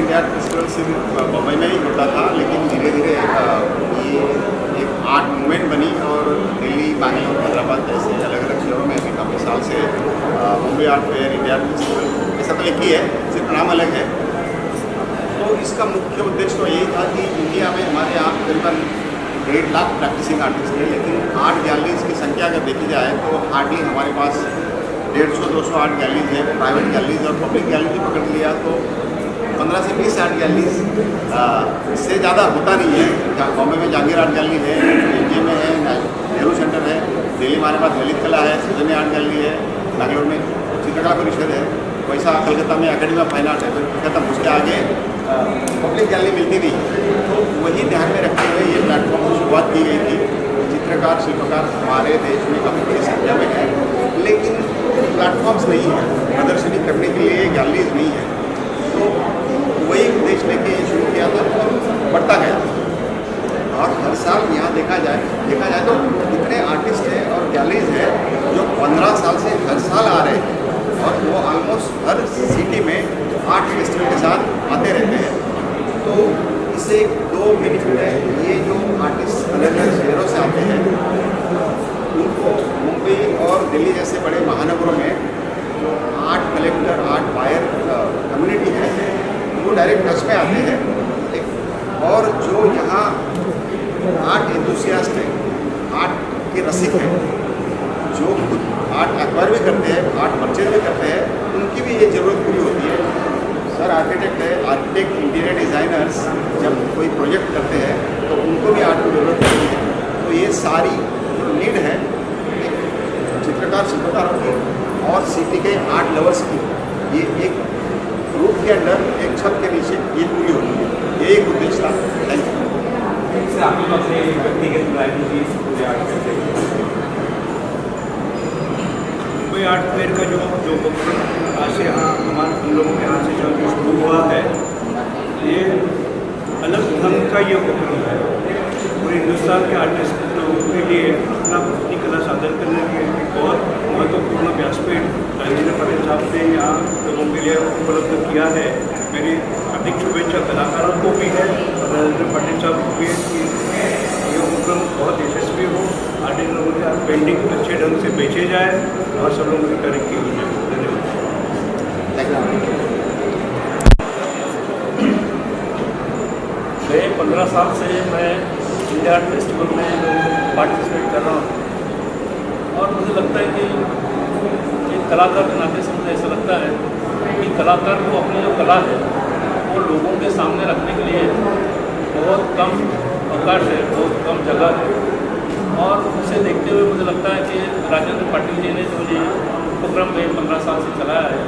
India festival सिर्फ बम्बई में ही होता था, लेकिन धीरे धीरे ये एक आर्ट मूवमेंट बनी और दिल्ली, बैंगलोर, हैदराबाद जैसे अलग अलग शहरों में भी काफ़ी साल से Bombay art fair, India festival ऐसा तो एक ही है, सिर्फ नाम अलग है। तो इसका मुख्य उद्देश्य तो यही था कि इंडिया में हमारे यहाँ करीबन 1.5 लाख प्रैक्टिसिंग आर्टिस्ट हैं, लेकिन आर्ट गैलरीज की संख्या अगर देखी जाए तो हार्डली हमारे पास 150-200 आर्ट गैलरीज है। प्राइवेट गैलरीज और पब्लिक गैलरी भी पकड़ लिया तो 15 से 20 आर्ट गैलरीज, इससे ज़्यादा होता नहीं है। बॉम्बे में जहांगीर आर्ट गैलरी है, एनजीए में है, नेहरू सेंटर है, दिल्ली में हमारे पास ललित कला है, सृजनी आर्ट गैलरी है, बैंगलोर में चित्रकला परिषद है, वैसा कलकत्ता में एकेडमी ऑफ फाइन आर्ट है, खत्म, उसके आगे पब्लिक गैलरी मिलती नहीं। तो वही ध्यान में रखते हुए ये प्लेटफॉर्म की शुरुआत की गई थी। चित्रकार, शिल्पकार हमारे देश में काफ़ी बड़ी संख्या में है, लेकिन प्लेटफॉर्म्स नहीं है, प्रदर्शनी करने के लिए गैलरीज नहीं है। तो वही उद्देश्य लेके शुरू किया था और बढ़ता गया। और हर साल यहाँ देखा जाए तो इतने आर्टिस्ट हैं और गैलरीज हैं जो 15 साल से हर साल आ रहे हैं, और वो ऑलमोस्ट हर सिटी में आर्ट फेस्टिवल के साथ आते रहते हैं। तो इससे 2 बेनिफिट है। ये जो बेसिक है। जो खुद आर्ट एक्वायर भी करते हैं, आर्ट परचेज भी करते हैं, उनकी भी ये ज़रूरत पूरी होती है। सर आर्किटेक्ट है, आर्किटेक्ट इंटीरियर डिज़ाइनर्स जब कोई प्रोजेक्ट करते हैं तो उनको भी आर्ट की ज़रूरत होती है। तो ये सारी जो नीड है चित्रकार शिल्पकारों की और सिटी के आर्ट लवर्स की, ये एक रूप के अंदर एक छत के नीचे ये पूरी होती है। ये एक उद्देश्य था। Thank you. इससे आप लोग अपने व्यक्तिगत राजनीति पूरे आर्ट करते हैं। कोई आर्ट फेयर का जो आज से यहाँ हम लोगों के यहाँ से जो शुरू हुआ है, ये अलग ढंग का ये उपक्रम है। पूरे हिंदुस्तान के आर्टिस्ट लोगों के लिए अपनी कला सादर करने के लिए बहुत महत्वपूर्ण व्यासपीठ राजेंद्र पटेल साहब ने यहाँ लोगों के लिए उपलब्ध किया है। मेरी हार्दिक शुभेच्छा कलाकारों को भी है और राजेंद्र पटेल साहब को भी है कि ये उपक्रम बहुत यशस्वी हो, आर्टिस्ट लोगों के पेंटिंग अच्छे ढंग से बेचे जाए और सब लोगों की तरक्की हो जाए। धन्यवाद। गए 15 साल से मैं इंडिया आर्ट फेस्टिवल में पार्टिसिपेट कर रहा हूँ और मुझे लगता है कि एक कलाकार के नाते से मुझे ऐसा लगता है कि कलाकार को अपनी जो कला है वो लोगों के सामने रखने के लिए बहुत कम अवकाश है, बहुत कम जगह है। और उसे देखते हुए मुझे लगता है कि राजेंद्र पाटिल जी ने जो ये प्रोग्राम में 15 साल से चलाया है,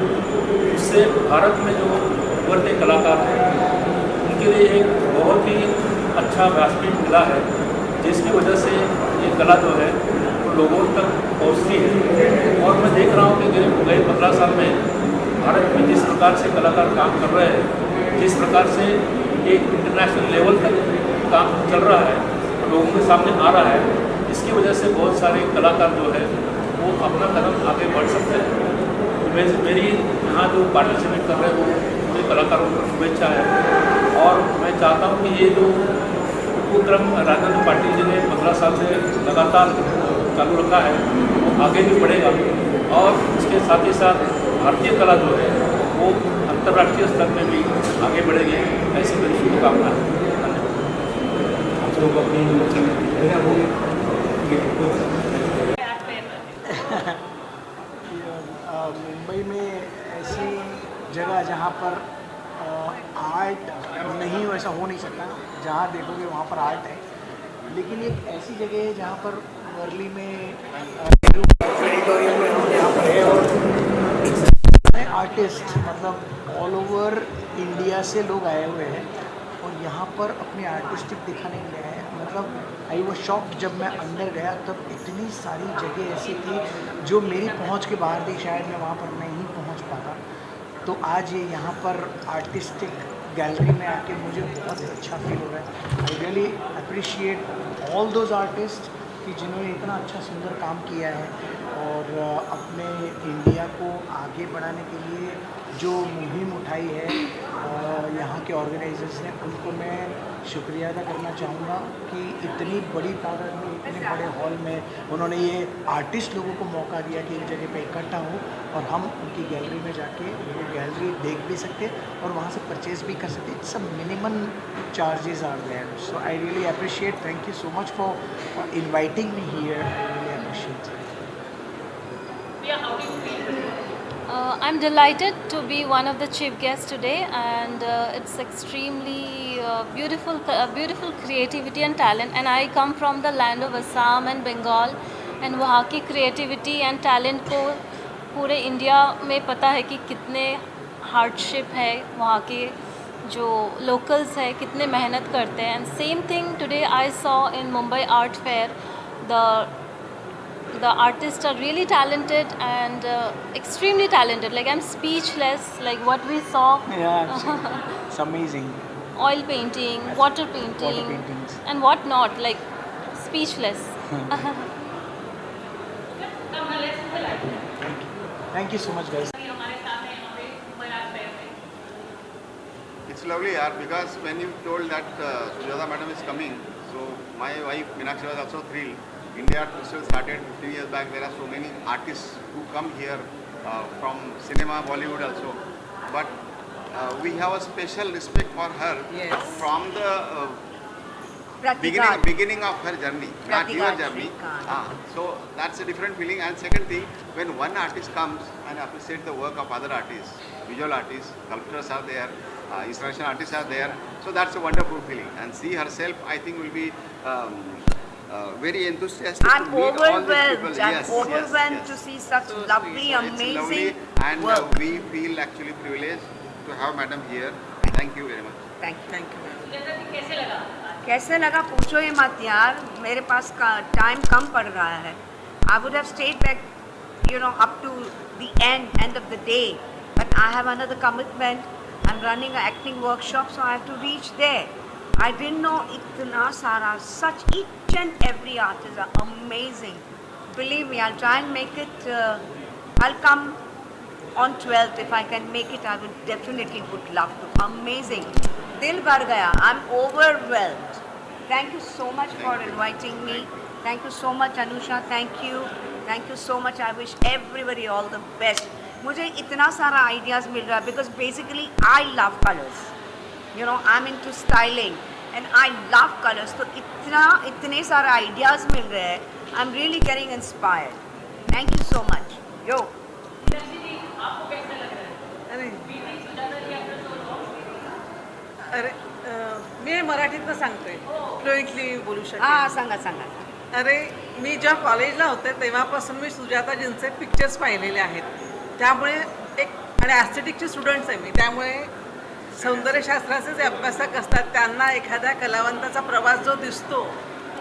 उससे भारत में जो उभरते कलाकार हैं उनके लिए एक बहुत ही अच्छा व्यासपीठ मिला है, जिसकी वजह से ये कला जो है वो लोगों तक पहुँचती है। और मैं देख रहा हूँ कि गए 15 साल में भारत में जिस प्रकार से कलाकार काम कर रहे हैं, जिस प्रकार से एक इंटरनेशनल लेवल तक काम चल रहा है, लोगों के सामने आ रहा है, इसकी वजह से बहुत सारे कलाकार जो है वो अपना कदम आगे बढ़ सकते हैं। मेरी यहाँ जो पार्टिसिपेट कर रहे हैं वो पूरे कलाकारों को शुभेच्छा है और मैं चाहता हूँ कि ये जो उपक्रम राजेंद्र पाटिल जी ने 15 साल से लगातार चालू रखा है वो आगे भी बढ़ेगा और उसके साथ ही साथ भारतीय कला जो है वो अंतर्राष्ट्रीय स्तर में भी आगे बढ़ेगी, ऐसी मेरी शुभकामना है। मुंबई में ऐसी जगह जहाँ पर आर्ट नहीं, वैसा हो नहीं सकता, जहाँ देखोगे वहाँ पर आर्ट है, लेकिन एक ऐसी जगह है जहाँ पर वर्ली में ऑडिटोरियम में हम यहाँ पर है और आर्टिस्ट मतलब ऑल ओवर इंडिया से लोग आए हुए हैं और यहाँ पर अपनी आर्टिस्टिक दिखाने के लिए हैं। मतलब आई वो शॉक्ड जब मैं अंदर गया तब इतनी सारी जगह ऐसी थी जो मेरी पहुँच के बाहर थी, शायद मैं वहाँ पर नहीं पहुँच पाता। तो आज ये यहाँ पर आर्टिस्टिक गैलरी में आके मुझे बहुत अच्छा फील हो रहा है। आई really appreciate all those artist कि जिन्होंने इतना अच्छा सुंदर काम किया है और अपने इंडिया को आगे बढ़ाने के लिए जो मुहिम उठाई है यहाँ के ऑर्गेनाइजर्स ने, उनको मैं शुक्रिया अदा करना चाहूँगा कि इतनी बड़ी तादाद में इतने बड़े हॉल में उन्होंने ये आर्टिस्ट लोगों को मौका दिया कि एक जगह पे इकट्ठा हो और हम उनकी गैलरी में जाके वो गैलरी देख भी सकते और वहाँ से परचेज भी कर सकते। It's a minimum charges are there, so I really appreciate, thank you so much for inviting me here, I really appreciate. I'm delighted to be one of the chief guests today, and it's extremely beautiful creativity and talent. And I come from the land of Assam and Bengal, and वहाँ की creativity and talent को पूरे India में पता है कि कितने hardship है, वहाँ के जो locals है कितने मेहनत करते हैं. And same thing today I saw in Mumbai Art Fair. The artists are really talented and extremely talented. Like I'm speechless. Like what we saw. Yeah, it's amazing. Oil painting, water paintings, and what not. Like speechless. Thank you so much, guys. It's lovely, yaar, because when you told that Sujata madam is coming, so my wife Meenakshi was also thrilled. India Art Festival started 15 years back. There are so many artists who come here from cinema, Bollywood also. But we have a special respect for her. Yes. From the beginning of her journey, not your Pratigat journey. Shrikant. So that's a different feeling. And second thing, when one artist comes and appreciates the work of other artists, visual artists, sculptors are there, installation artists are there. So that's a wonderful feeling. And she herself, I think, will be very enthusiastic I'm to meet all these people. overwhelmed. I'm overwhelmed yes. to see such lovely, So it's amazing lovely, and work. we feel actually privileged to have madam here. Thank you very much. Thank you. Thank you कैसे लगा पूछो ही मत यार, मेरे पास time कम पड़ रहा है. I would have stayed back, up to the end of the day, but I have another commitment. I'm running an acting workshop, so I have to reach there. I didn't know itna sara, such each and every artist are amazing. Believe me, I'll try and make it. I'll come on 12th if I can make it. I would love to. Amazing. Dil bhar gaya. I'm overwhelmed. Thank you so much for inviting me. Thank you so much, Anusha. Thank you so much. I wish everybody all the best. मुझे इतना सारा ideas मिल रहा है because basically I love colors. I'm into styling and I love colors. तो इतने सारे ideas मिल रहे हैं. I'm really getting inspired. Thank you so much. Yo. अरे अरे मी मराठीतनं सांगते, फ्लुएंटली बोलू शकते. हां सांगा. अरे मी जेव्हा कॉलेजला होते तेव्हापासून मी सुजाताजींचे पिक्चर्स पाहिलेले आहेत. त्यामुळे आणि ॲस्थेटिकचे स्टुडंट्स आहे मी, त्यामुळे सौंदर्यशास्त्राचे जे अभ्यासक असतात त्यांना एखाद्या कलावंताचा प्रवास जो दिसतो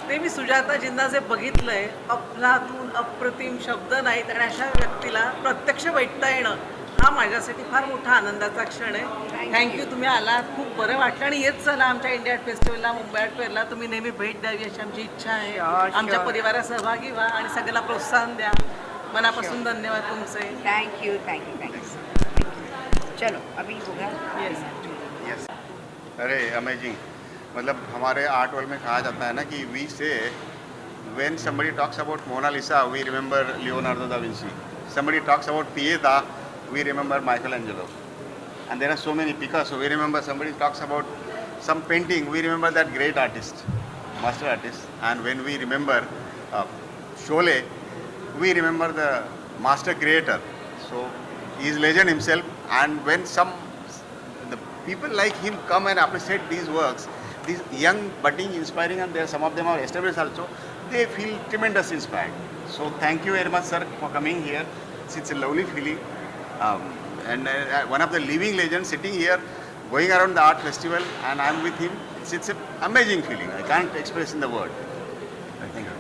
ते मी सुजाताजींना जे बघितलं आहे, अफलातून अप्रतिम शब्द नाहीत आणि अशा व्यक्तीला प्रत्यक्ष भेटता येणं हा माझ्यासाठी फार मोठा आनंदाचा क्षण आहे. थँक्यू, तुम्ही आलात, खूप बरं वाटलं. आणि येत चला आमच्या इंडिया आर्ट फेस्टिवलला, मुंबई आर्ट फेअरला तुम्ही नेहमी भेट द्यावी अशी आमची इच्छा आहे. आमच्या परिवारात सहभागी व्हा आणि सगळ्यांना प्रोत्साहन द्या. मनापासून धन्यवाद तुमचे. Thank you. चलो अभी होगा. यस. अरे अमेजिंग. मतलब हमारे आर्ट वर्ल्ड में कहा जाता है ना कि we say when somebody talks about Mona Lisa we remember Leonardo da Vinci. Somebody talks about Pieta we remember Michelangelo. And there are so many. Picasso, we remember. Somebody talks about some painting, we remember that great artist, master artist. And when we remember Sholay, we remember the master creator. So he is legend himself. And when the people like him come and appreciate these works, these young, budding, inspiring, and there some of them are established also, they feel tremendous inspired. So thank you very much, sir, for coming here. It's a lovely feeling. And one of the living legends sitting here, going around the art festival, and I'm with him. It's an amazing feeling. I can't express in the word. Thank you.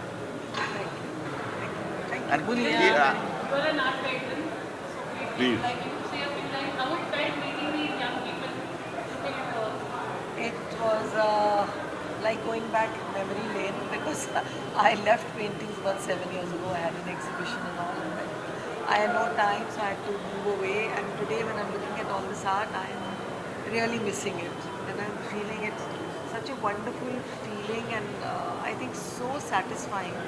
And You're an art patron, so we Please. like you to say a few lines. How it felt meeting these young people, looking at work? It was like going back memory lane because I left paintings about 7 years ago. I had an exhibition and all. I had no time, so I had to move away. And today, when I'm looking at all this art, I'm really missing it. And I'm feeling it's such a wonderful feeling, and I think so satisfying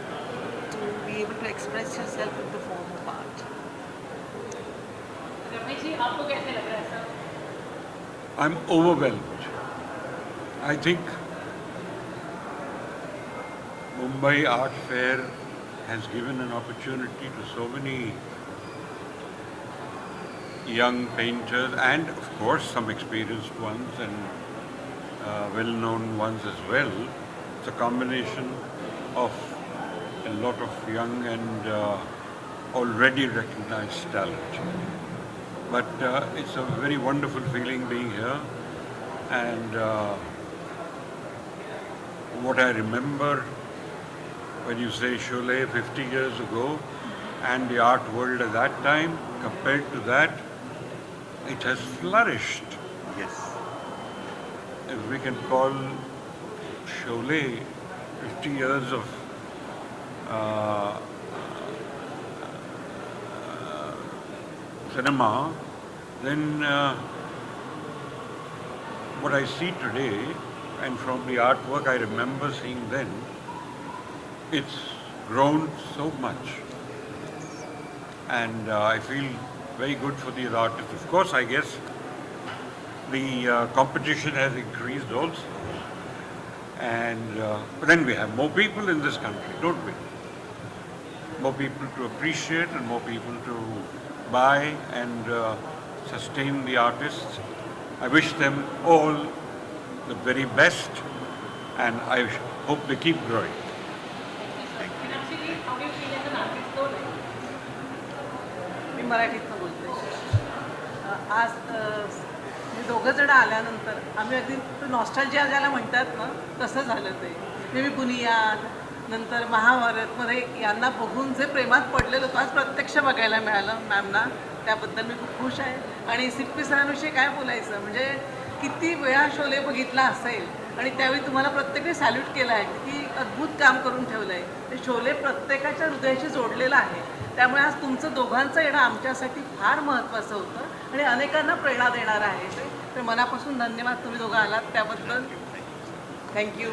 to be able to express yourself in the form of art. Ramesh ji, आपको कैसे लग रहा है sir? I'm overwhelmed. I think Mumbai Art Fair has given an opportunity to so many young painters and of course some experienced ones and well-known ones as well. It's a combination of a lot of young and already recognized talent. But it's a very wonderful feeling being here, and what I remember when you say Sholay 50 years ago and the art world at that time, compared to that, it has flourished. Yes. If we can call Sholay 50 years of cinema, then what I see today, and from the artwork I remember seeing then, it's grown so much. And I feel very good for these artists. Of course, I guess the competition has increased also. And but then we have more people in this country, don't we? More people to appreciate and more people to buy and sustain the artists. I wish them all the very best, and I hope they keep growing. Actually, how do you feel as an artist though? मी मराठीतनं बोलते. आज मी दोघं जण आल्यानंतर आम्ही अगदी nostalgia ज्याला म्हणतात ना तसं झालं ते. मी बुनियाद नंतर महाभारतमध्ये यांना बघून जे प्रेमात पडलेलं होतं आज प्रत्यक्ष बघायला मिळालं मॅमना, त्याबद्दल मी खूप खुश आहे. आणि सिप्पी सरांविषयी काय बोलायचं, म्हणजे किती वेळा शोले बघितला असेल आणि त्यावेळी तुम्हाला प्रत्येकाने सॅल्यूट केलं आहे, की अद्भुत काम करून ठेवलं आहे. ते शोले प्रत्येकाच्या हृदयाशी जोडलेलं आहे. त्यामुळे आज तुमचं दोघांचं येणं आमच्यासाठी फार महत्त्वाचं होतं आणि अनेकांना प्रेरणा देणारं आहे ते. तर मनापासून धन्यवाद, तुम्ही दोघं आलात त्याबद्दल. थँक्यू.